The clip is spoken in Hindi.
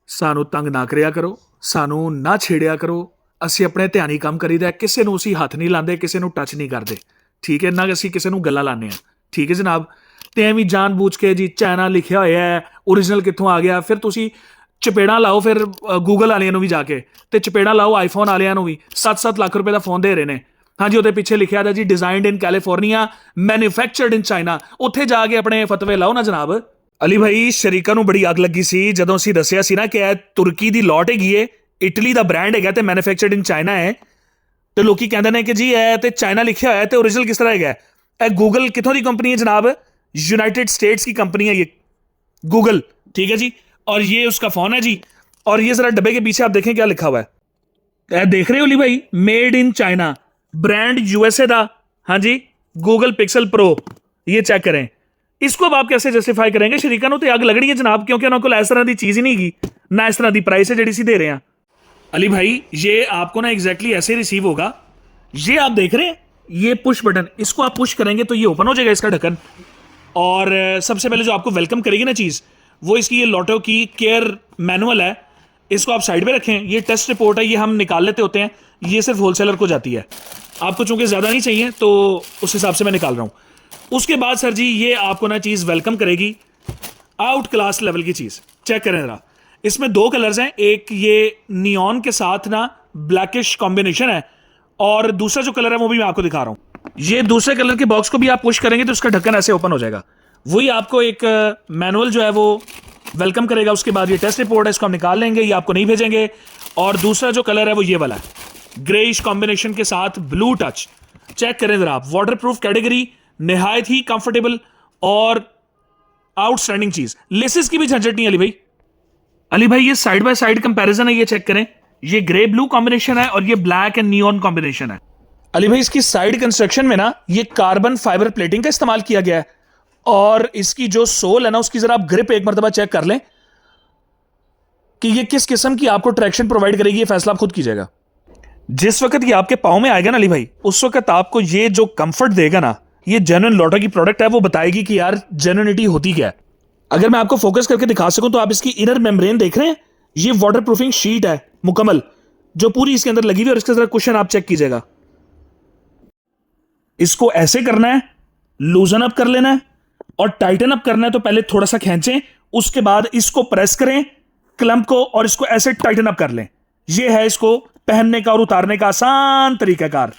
ਸਾਨੂੰ ਤੰਗ ਨਾ ਕਰਿਆ ਕਰੋ, ਸਾਨੂੰ ਨਾ ਛੇੜਿਆ ਕਰੋ। ਅਸੀਂ ਆਪਣੇ ਧਿਆਨੀ ਕੰਮ ਕਰੀਦਾ, ਕਿਸੇ ਨੂੰ ਅਸੀਂ ਹੱਥ ਨਹੀਂ ਲਾਉਂਦੇ, ਕਿਸੇ ਨੂੰ ਟੱਚ ਨਹੀਂ ਕਰਦੇ, ਠੀਕ ਹੈ ਨਾ। ਅਸੀਂ ਕਿਸੇ ਨੂੰ ਗੱਲਾਂ ਲਾਉਂਦੇ ਹਾਂ, ਠੀਕ ਹੈ ਜਨਾਬ। ਤੇ ਐਵੇਂ ਜਾਣ ਬੂਝ ਕੇ ਜੀ ਚਾਈਨਾ ਲਿਖਿਆ ਹੋਇਆ ਹੈ, ਓਰੀਜਨਲ ਕਿੱਥੋਂ ਆ ਗਿਆ। ਫਿਰ ਤੁਸੀਂ ਚਪੇੜਾਂ ਲਾਓ ਫਿਰ ਗੂਗਲ ਵਾਲਿਆਂ ਨੂੰ ਵੀ ਜਾ ਕੇ, ਤੇ ਚਪੇੜਾਂ ਲਾਓ ਆਈਫੋਨ ਵਾਲਿਆਂ ਨੂੰ ਵੀ। 7-7 ਲੱਖ ਰੁਪਏ ਦਾ ਫੋਨ ਦੇ ਰਹੇ ਨੇ। ਹਾਂਜੀ, ਉਹਦੇ ਪਿੱਛੇ ਲਿਖਿਆ ਦਾ ਜੀ ਡਿਜ਼ਾਈਨਡ ਇਨ ਕੈਲੀਫੋਰਨੀਆ, ਮੈਨੂਫੈਕਚਰਡ ਇਨ ਚਾਈਨਾ। ਉੱਥੇ ਜਾ ਕੇ ਆਪਣੇ ਫਤਵੇ ਲਾਓ ਨਾ ਜਨਾਬ। ਅਲੀ ਭਾਈ, ਸ਼ਰੀਕਾਂ ਨੂੰ ਬੜੀ ਅੱਗ ਲੱਗੀ ਸੀ ਜਦੋਂ ਅਸੀਂ ਦੱਸਿਆ ਸੀ ਨਾ ਕਿ ਇਹ ਤੁਰਕੀ ਦੀ ਲੋਟ ਹੈਗੀ ਏ, ਇਟਲੀ ਦਾ ਬ੍ਰਾਂਡ ਹੈਗਾ ਤੇ ਮੈਨੂਫੈਕਚਰਡ ਇਨ ਚਾਈਨਾ ਹੈ। ਤੇ ਲੋਕੀ ਕਹਿੰਦੇ ਨੇ ਕਿ ਜੀ ਇਹ ਤੇ ਚਾਈਨਾ ਲਿਖਿਆ ਹੋਇਆ ਤੇ ਓਰੀਜਨਲ ਕਿਸ ਤਰ੍ਹਾਂ ਹੈਗਾ। ਇਹ ਗੂਗਲ ਕਿੱਥੋਂ ਦੀ ਕੰਪनी है जनाब? यूनाइटेड स्टेट्स की कंपनी है ये गूगल, ठीक है जी। और ये उसका फोन है जी। और ये जरा डब्बे के पीछे आप देखें क्या लिखा हुआ है, देख रहे हो अली भाई? Made in China, brand USA का। हाँ जी, गूगल पिक्सल प्रो, ये चेक करें। इसको अब आप कैसे जस्टिफाई करेंगे? शरीका तो अग लगनी है जनाब, क्योंकि उन्होंने को इस तरह की चीज़ ही नहीं की ना, इस तरह की प्राइस है जी दे रहे हैं। अली भाई, ये आपको ना एग्जैक्टली ऐसे रिसीव होगा। ये आप देख रहे हैं, ये पुश बटन, इसको आप पुश करेंगे तो ये ओपन हो जाएगा इसका ढक्कन। और सबसे पहले जो आपको वेलकम करेगी ना चीज़, वो इसकी ये लॉटो की केयर मैनुअल है। इसको आप साइड पे रखें। ये टेस्ट रिपोर्ट है, ये हम निकाल लेते होते हैं, ये सिर्फ होलसेलर को जाती है। आपको चूंकि ज़्यादा नहीं चाहिए तो उस हिसाब से मैं निकाल रहा हूँ। उसके बाद सर जी ये आपको ना चीज़ वेलकम करेगी, आउट क्लास लेवल की चीज़। चेक करें ज़रा, इसमें 2 कलर्स हैं, एक ये नियॉन के साथ ना ब्लैकिश कॉम्बिनेशन है, और दूसरा जो कलर है वो भी मैं आपको दिखा रहा हूं। ये दूसरे कलर के बॉक्स को भी आप पुश करेंगे तो उसका ढक्कन ऐसे ओपन हो जाएगा। वही आपको एक मैनुअल जो है वो वेलकम करेगा। उसके बाद ये टेस्ट रिपोर्ट है, इसको हम निकाल लेंगे, ये आपको नहीं भेजेंगे। और दूसरा जो कलर है वो ये वाला है, ग्रेइश कॉम्बिनेशन के साथ ब्लू टच। चेक करें जरा आप, वाटर प्रूफ कैटेगरी, निहायत ही कंफर्टेबल और आउटस्टैंडिंग चीज। लेसेस की भी झंझट नहीं अली भाई। अली भाई, ये साइड बाय साइड कंपैरिजन है, ये चेक करें। ये ग्रे ब्लू कॉम्बिनेशन है और ये ब्लैक एंड नियॉन कॉम्बिनेशन है। अली भाई, इसकी साइड कंस्ट्रक्शन में ना ये कार्बन फाइबर प्लेटिंग का इस्तेमाल किया गया है। और इसकी जो सोल है ना, उसकी जरा आप ग्रिप एक मरतबा चेक कर लें कि ये किस किस्म की आपको ट्रैक्शन प्रोवाइड करेगी। ये फैसला आप खुद कीजिएगा। जिस वक्त ये आपके पाँव में आएगा ना अली भाई, उस वक्त आपको ये जो कंफर्ट देगा ना, ये जेन्युइन लॉटो की प्रोडक्ट है, वो बताएगी कि यार जेन्युइनिटी होती क्या है। अगर मैं आपको फोकस करके दिखा सकूं तो आप इसकी इनर मेम्ब्रेन देख रहे हैं, ये वाटर प्रूफिंग शीट है मुकम्मल, जो पूरी इसके अंदर लगी हुई है। और इसके जरा कुशन आप चेक कीजिएगा। इसको ऐसे करना है, लूजन अप कर लेना है, और टाइटन अप करना है तो पहले थोड़ा सा खींचें, उसके बाद इसको प्रेस करें क्लंप को, और इसको ऐसे टाइटन अप कर लें। यह है इसको पहनने का और उतारने का आसान तरीकाकार।